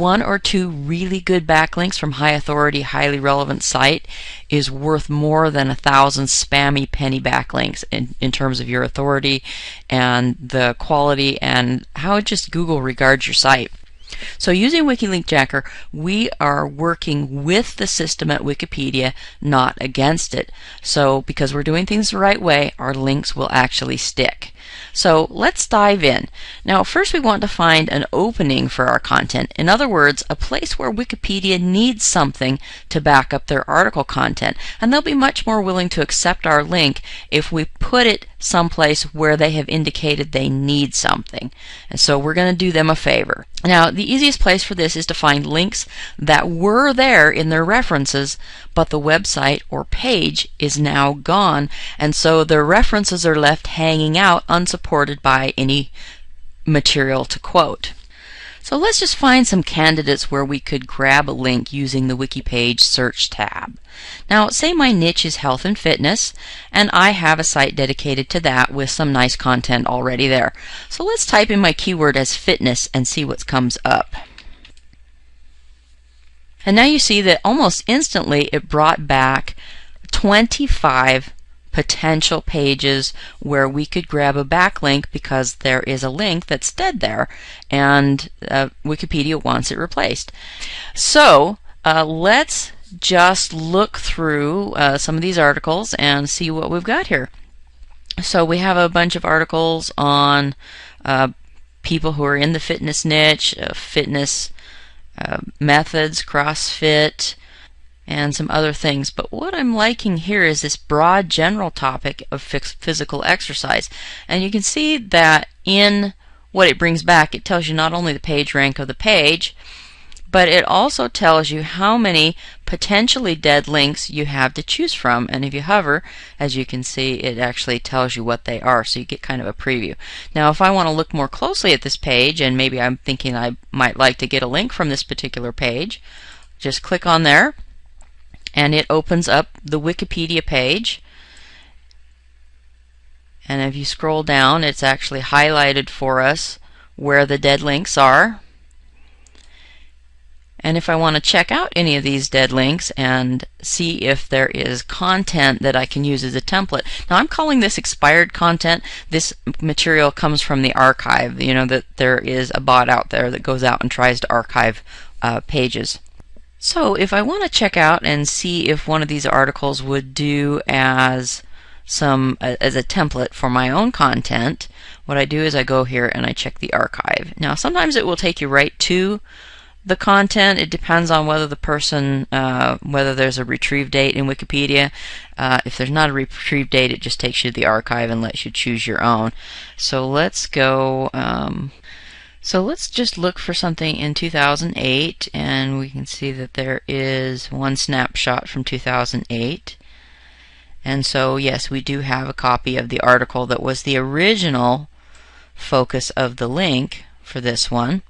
one or two really good backlinks from high authority, highly relevant site is worth more than 1,000 spammy penny backlinks in terms of your authority and the quality and how just Google regards your site. So using WikiLink Jacker, we are working with the system at Wikipedia, not against it. So because we're doing things the right way, our links will actually stick. So let's dive in. Now first we want to find an opening for our content. In other words, a place where Wikipedia needs something to back up their article content. And they'll be much more willing to accept our link if we put it someplace where they have indicated they need something. And so we're going to do them a favor. Now the easiest place for this is to find links that were there in their references, but the website or page is now gone, and so their references are left hanging out unsupported by any material to quote. So let's just find some candidates where we could grab a link using the wiki page search tab. Now say my niche is health and fitness, and I have a site dedicated to that with some nice content already there. So let's type in my keyword as fitness and see what comes up. And now you see that almost instantly it brought back 25 potential pages where we could grab a backlink because there is a link that's dead there and Wikipedia wants it replaced. So let's just look through some of these articles and see what we've got here. So we have a bunch of articles on people who are in the fitness niche, fitness methods, CrossFit, and some other things. But what I'm liking here is this broad general topic of physical exercise. And you can see that in what it brings back, it tells you not only the page rank of the page, but it also tells you how many potentially dead links you have to choose from. And if you hover, as you can see, it actually tells you what they are, so you get kind of a preview. Now if I want to look more closely at this page, and maybe I'm thinking I might like to get a link from this particular page, just click on there and it opens up the Wikipedia page. And if you scroll down, it's actually highlighted for us where the dead links are. And if I want to check out any of these dead links and see if there is content that I can use as a template. Now I'm calling this expired content. This material comes from the archive. You know that there is a bot out there that goes out and tries to archive pages. So if I want to check out and see if one of these articles would do as a template for my own content, what I do is I go here and I check the archive. Now sometimes it will take you right to the content. It depends on whether the person, whether there's a retrieve date in Wikipedia. If there's not a retrieve date, it just takes you to the archive and lets you choose your own. So let's go, so let's just look for something in 2008, and we can see that there is one snapshot from 2008. And so yes, we do have a copy of the article that was the original focus of the link for this one.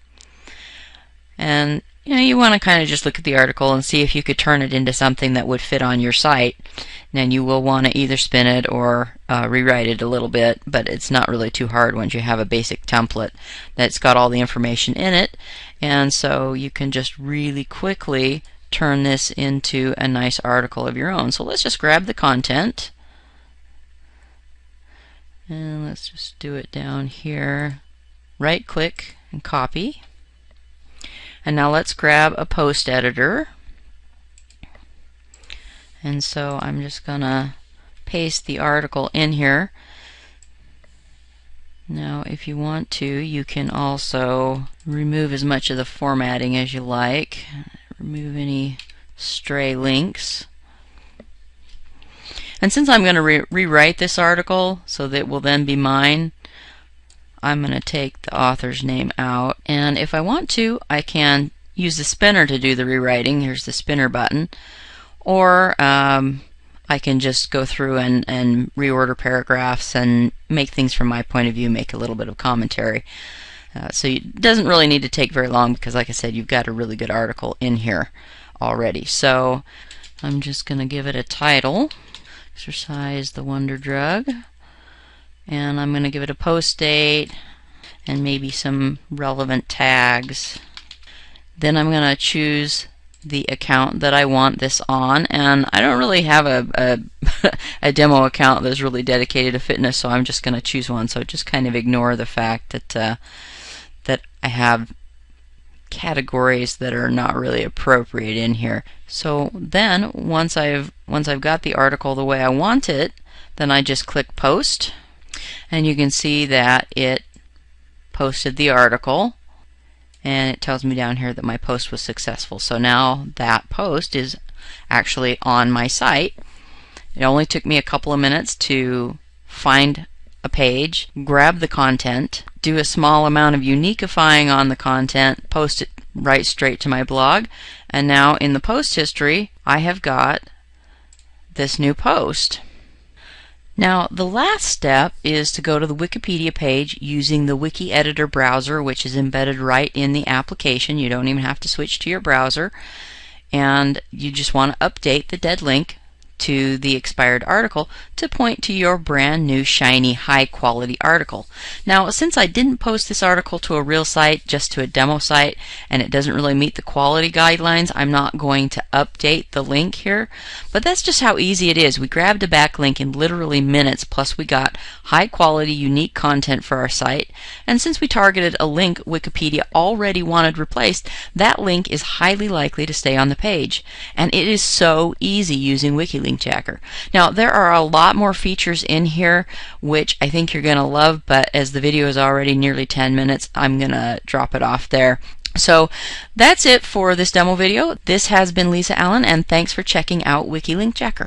And you want to kind of just look at the article and see if you could turn it into something that would fit on your site. And you will want to either spin it or rewrite it a little bit, but it's not really too hard once you have a basic template that's got all the information in it. And so you can just really quickly turn this into a nice article of your own. So let's just grab the content and let's just do it down here. Right click and copy. And now let's grab a post editor. And so I'm just gonna paste the article in here. Now if you want to, you can also remove as much of the formatting as you like. Remove any stray links. And since I'm going to rewrite this article so that it will then be mine, I'm going to take the author's name out. And if I want to, I can use the spinner to do the rewriting. Here's the spinner button. Or I can just go through and reorder paragraphs and make things from my point of view, make a little bit of commentary. So it doesn't really need to take very long because, like I said, you've got a really good article in here already. So I'm just going to give it a title, Exercise the Wonder Drug, and I'm going to give it a post date and maybe some relevant tags. Then I'm going to choose the account that I want this on, and I don't really have a demo account that's really dedicated to fitness, so I'm just going to choose one. So just kind of ignore the fact that that I have categories that are not really appropriate in here. So then once I've got the article the way I want it, then I just click post, and you can see that it posted the article, and it tells me down here that my post was successful. So now that post is actually on my site. It only took me a couple of minutes to find a page, grab the content, do a small amount of uniquifying on the content, post it right straight to my blog, and now in the post history I have got this new post. Now the last step is to go to the Wikipedia page using the Wiki Editor browser, which is embedded right in the application. You don't even have to switch to your browser, and you just want to update the dead link to the expired article to point to your brand new shiny high quality article. Now since I didn't post this article to a real site, just to a demo site, and it doesn't really meet the quality guidelines, I'm not going to update the link here. But that's just how easy it is. We grabbed a backlink in literally minutes, plus we got high quality unique content for our site, and since we targeted a link Wikipedia already wanted replaced, that link is highly likely to stay on the page. And it is so easy using WikiLink Jacker. Now there are a lot more features in here which I think you're going to love, but as the video is already nearly 10 minutes, I'm going to drop it off there. So that's it for this demo video. This has been Lisa Allen, and thanks for checking out WikiLink Jacker.